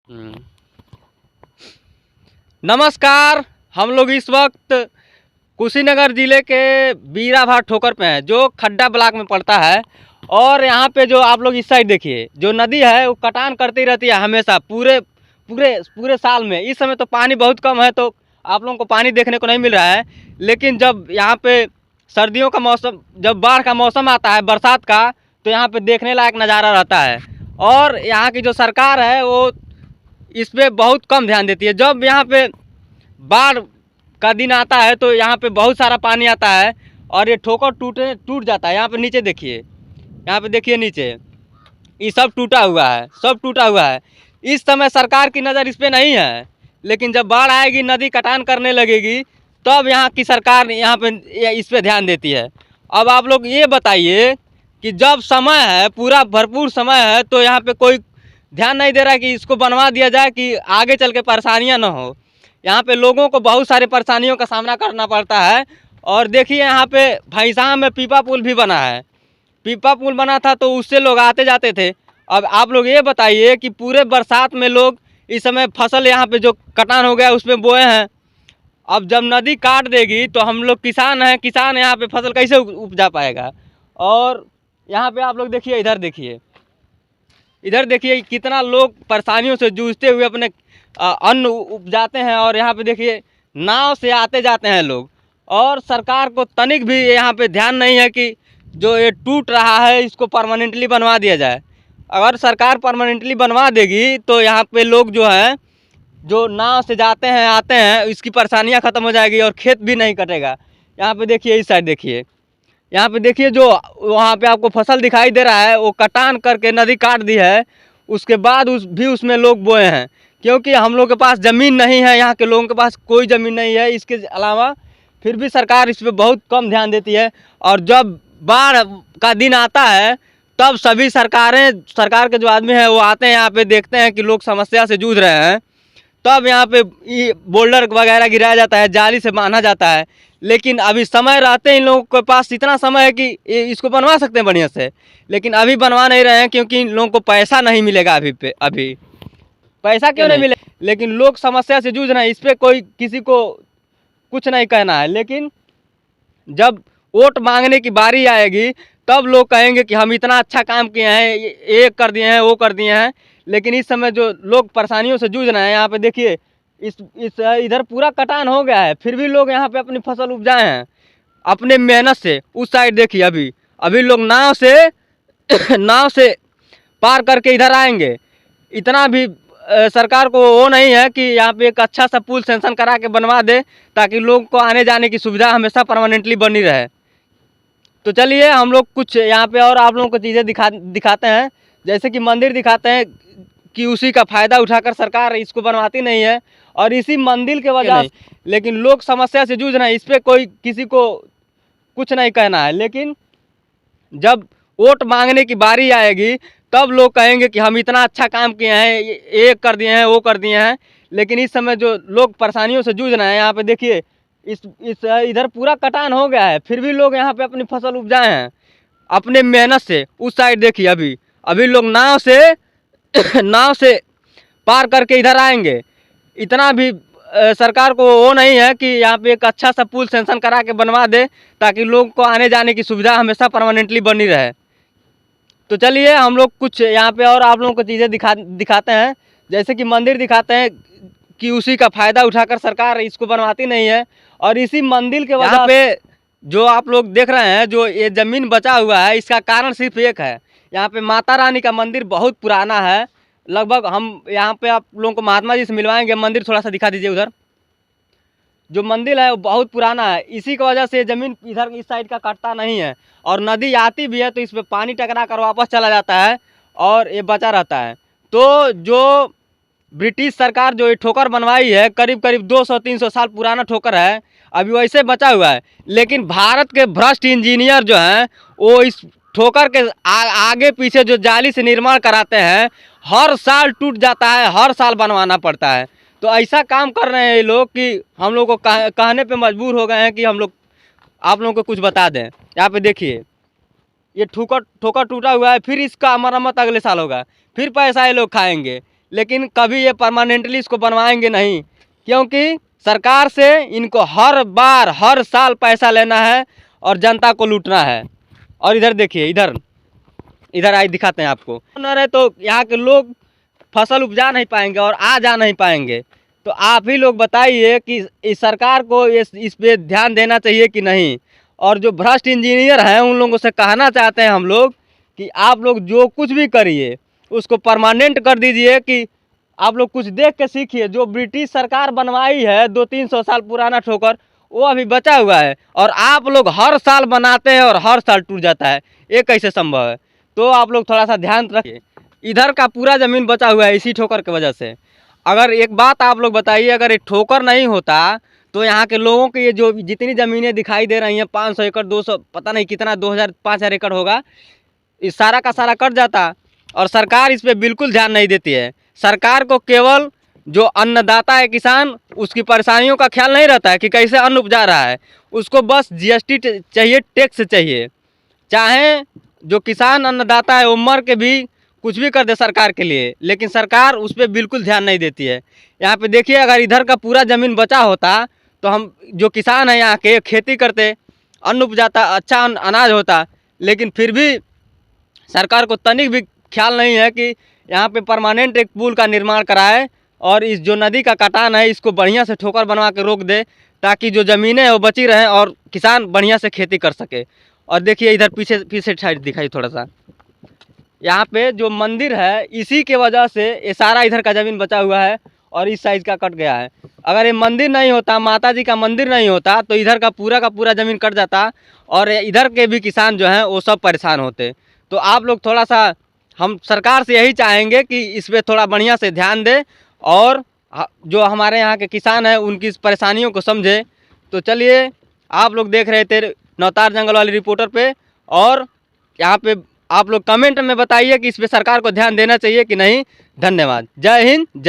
हम्म। नमस्कार। हम लोग इस वक्त कुशीनगर ज़िले के बीराभाट ठोकर पे हैं, जो खड्डा ब्लॉक में पड़ता है। और यहाँ पे जो आप लोग इस साइड देखिए, जो नदी है वो कटान करती रहती है हमेशा, पूरे पूरे पूरे साल में। इस समय तो पानी बहुत कम है, तो आप लोगों को पानी देखने को नहीं मिल रहा है। लेकिन जब यहाँ पे सर्दियों का मौसम, जब बाढ़ का मौसम आता है, बरसात का, तो यहाँ पे देखने लायक नज़ारा रहता है। और यहाँ की जो सरकार है वो इस पे बहुत कम ध्यान देती है। जब यहाँ पे बाढ़ का दिन आता है तो यहाँ पे बहुत सारा पानी आता है और ये ठोकर टूट जाता है। यहाँ पे नीचे देखिए, यहाँ पे देखिए नीचे, ये सब टूटा हुआ है, सब टूटा हुआ है। इस समय सरकार की नज़र इस पे नहीं है, लेकिन जब बाढ़ आएगी, नदी कटान करने लगेगी, तब यहाँ की सरकार यहाँ पे इस पे ध्यान देती है। अब आप लोग ये बताइए कि जब समय है, पूरा भरपूर समय है, तो यहाँ पे कोई ध्यान नहीं दे रहा है कि इसको बनवा दिया जाए कि आगे चल के परेशानियाँ ना हो। यहाँ पे लोगों को बहुत सारे परेशानियों का सामना करना पड़ता है। और देखिए यहाँ पे भैंसा में पीपा पुल भी बना है। पीपा पुल बना था तो उससे लोग आते जाते थे। अब आप लोग ये बताइए कि पूरे बरसात में लोग इस समय फसल यहाँ पे जो कटान हो गया उसमें बोए हैं। अब जब नदी काट देगी तो हम लोग किसान हैं, किसान यहाँ पे फसल कैसे उपजा पाएगा। और यहाँ पे आप लोग देखिए, इधर देखिए कितना लोग परेशानियों से जूझते हुए अपने अन्न उपजाते हैं। और यहाँ पे देखिए नाव से आते जाते हैं लोग। और सरकार को तनिक भी यहाँ पे ध्यान नहीं है कि जो ये टूट रहा है इसको परमानेंटली बनवा दिया जाए। अगर सरकार परमानेंटली बनवा देगी तो यहाँ पे लोग जो हैं, जो नाव से जाते हैं आते हैं, इसकी परेशानियाँ ख़त्म हो जाएगी और खेत भी नहीं कटेगा। यहाँ पे देखिए, इस साइड देखिए, यहाँ पे देखिए, जो वहाँ पे आपको फसल दिखाई दे रहा है वो कटान करके नदी काट दी है। उसके बाद उसमें लोग बोए हैं, क्योंकि हम लोग के पास ज़मीन नहीं है, यहाँ के लोगों के पास कोई ज़मीन नहीं है। इसके अलावा फिर भी सरकार इस पर बहुत कम ध्यान देती है। और जब बाढ़ का दिन आता है तब सभी सरकार के जो आदमी हैं वो आते हैं, यहाँ पे देखते हैं कि लोग समस्या से जूझ रहे हैं, तब यहाँ पे ये बोल्डर वगैरह गिराया जाता है, जाली से बांधा जाता है। लेकिन अभी समय रहते इन लोगों के पास इतना समय है कि इसको बनवा सकते हैं बढ़िया से, लेकिन अभी बनवा नहीं रहे हैं, क्योंकि इन लोगों को पैसा नहीं मिलेगा। अभी पैसा क्यों नहीं मिले, लेकिन लोग समस्या से जूझ रहे हैं। इस पर कोई किसी को कुछ नहीं कहना है। लेकिन जब वोट मांगने की बारी आएगी तब लोग कहेंगे कि हम इतना अच्छा काम किए हैं, ये कर दिए हैं, वो कर दिए हैं। लेकिन इस समय जो लोग परेशानियों से जूझ रहे हैं, यहाँ पे देखिए, इस इधर पूरा कटान हो गया है, फिर भी लोग यहाँ पे अपनी फसल उपजाए हैं अपने मेहनत से। उस साइड देखिए, अभी लोग नाव से नाव से पार करके इधर आएंगे। इतना भी सरकार को वो नहीं है कि यहाँ पे एक अच्छा सा पुल सेंक्शन करा के बनवा दे, ताकि लोग को आने जाने की सुविधा हमेशा परमानेंटली बनी रहे। तो चलिए हम लोग कुछ यहाँ पे और आप लोगों को चीज़ें दिखाते हैं, जैसे कि मंदिर दिखाते हैं कि उसी का फ़ायदा उठाकर सरकार इसको बनवाती नहीं है। और इसी मंदिर के वजह से लेकिन लोग समस्या से जूझ रहे हैं। इस पर कोई किसी को कुछ नहीं कहना है। लेकिन जब वोट मांगने की बारी आएगी तब लोग कहेंगे कि हम इतना अच्छा काम किए हैं, ये कर दिए हैं, वो कर दिए हैं। लेकिन इस समय जो लोग परेशानियों से जूझ रहे हैं, यहाँ पे देखिए, इस इधर पूरा कटान हो गया है, फिर भी लोग यहाँ पे अपनी फसल उपजाए हैं अपने मेहनत से। उस साइड देखिए, अभी लोग नाव से नाव से पार करके इधर आएंगे। इतना भी सरकार को वो नहीं है कि यहाँ पे एक अच्छा सा पुल सेंक्शन करा के बनवा दे, ताकि लोग को आने जाने की सुविधा हमेशा परमानेंटली बनी रहे। तो चलिए हम लोग कुछ यहाँ पे और आप लोगों को चीज़ें दिखाते हैं, जैसे कि मंदिर दिखाते हैं कि उसी का फ़ायदा उठाकर सरकार इसको बनवाती नहीं है। और इसी मंदिर के वजह पे जो आप लोग देख रहे हैं, जो ये ज़मीन बचा हुआ है, इसका कारण सिर्फ एक है। यहाँ पे माता रानी का मंदिर बहुत पुराना है। लगभग हम यहाँ पे आप लोगों को महात्मा जी से मिलवाएंगे। मंदिर थोड़ा सा दिखा दीजिए। उधर जो मंदिर है वो बहुत पुराना है, इसी की वजह से ज़मीन इधर इस साइड का कटता नहीं है। और नदी आती भी है तो इस पर पानी टकरा कर वापस चला जाता है और ये बचा रहता है। तो जो ब्रिटिश सरकार जो ये ठोकर बनवाई है, करीब करीब 200-300 साल पुराना ठोकर है, अभी वैसे बचा हुआ है। लेकिन भारत के भ्रष्ट इंजीनियर जो हैं वो इस ठोकर के आगे पीछे जो जाली से निर्माण कराते हैं, हर साल टूट जाता है, हर साल बनवाना पड़ता है। तो ऐसा काम कर रहे हैं ये लोग कि हम लोग को कहने पे मजबूर हो गए हैं कि हम लोग आप लोगों को कुछ बता दें। यहाँ पे देखिए, ये ठोकर टूटा हुआ है, फिर इसका मरम्मत अगले साल होगा, फिर पैसा ये लोग खाएंगे। लेकिन कभी ये परमानेंटली इसको बनवाएंगे नहीं, क्योंकि सरकार से इनको हर बार हर साल पैसा लेना है और जनता को लूटना है। और इधर देखिए, इधर आई दिखाते हैं आपको, न रहे तो यहाँ के लोग फसल उपजा नहीं पाएंगे और आ जा नहीं पाएंगे। तो आप ही लोग बताइए कि इस सरकार को इस पे ध्यान देना चाहिए कि नहीं। और जो भ्रष्ट इंजीनियर हैं उन लोगों से कहना चाहते हैं हम लोग कि आप लोग जो कुछ भी करिए उसको परमानेंट कर दीजिए, कि आप लोग कुछ देख के सीखिए। जो ब्रिटिश सरकार बनवाई है 200-300 साल पुराना ठोकर, वो अभी बचा हुआ है, और आप लोग हर साल बनाते हैं और हर साल टूट जाता है। ये कैसे संभव है? तो आप लोग थोड़ा सा ध्यान रखिए। इधर का पूरा ज़मीन बचा हुआ है इसी ठोकर की वजह से। अगर एक बात आप लोग बताइए, अगर एक ठोकर नहीं होता तो यहाँ के लोगों की ये जो जितनी ज़मीनें दिखाई दे रही हैं 500 एकड़ 200 पता नहीं कितना 2000-5000 एकड़ होगा, इस सारा का सारा कट जाता। और सरकार इस पर बिल्कुल ध्यान नहीं देती है। सरकार को केवल जो अन्नदाता है किसान, उसकी परेशानियों का ख्याल नहीं रहता है कि कैसे अन्न उपजा रहा है। उसको बस जीएसटी चाहिए, टैक्स चाहिए। चाहे जो किसान अन्नदाता है वो मर के भी कुछ भी कर दे सरकार के लिए, लेकिन सरकार उस पर बिल्कुल ध्यान नहीं देती है। यहाँ पे देखिए, अगर इधर का पूरा ज़मीन बचा होता तो हम जो किसान हैं यहाँ के खेती करते, अन्न उपजाता, अच्छा अनाज होता। लेकिन फिर भी सरकार को तनिक भी ख्याल नहीं है कि यहाँ पे परमानेंट एक पुल का निर्माण कराए और इस जो नदी का कटान है इसको बढ़िया से ठोकर बनवा के रोक दे, ताकि जो ज़मीनें हैं वो बची रहें और किसान बढ़िया से खेती कर सके। और देखिए इधर पीछे साइड दिखाई थोड़ा सा, यहाँ पे जो मंदिर है इसी के वजह से ये सारा इधर का ज़मीन बचा हुआ है और इस साइज का कट गया है। अगर ये मंदिर नहीं होता, माता जी का मंदिर नहीं होता, तो इधर का पूरा ज़मीन कट जाता और इधर के भी किसान जो हैं वो सब परेशान होते। तो आप लोग थोड़ा सा, हम सरकार से यही चाहेंगे कि इस पर थोड़ा बढ़िया से ध्यान दें और जो हमारे यहाँ के किसान हैं उनकी इस परेशानियों को समझे। तो चलिए, आप लोग देख रहे थे नौतार जंगल वाली रिपोर्टर पे, और यहाँ पे आप लोग कमेंट में बताइए कि इस पे सरकार को ध्यान देना चाहिए कि नहीं। धन्यवाद। जय हिंद, जय।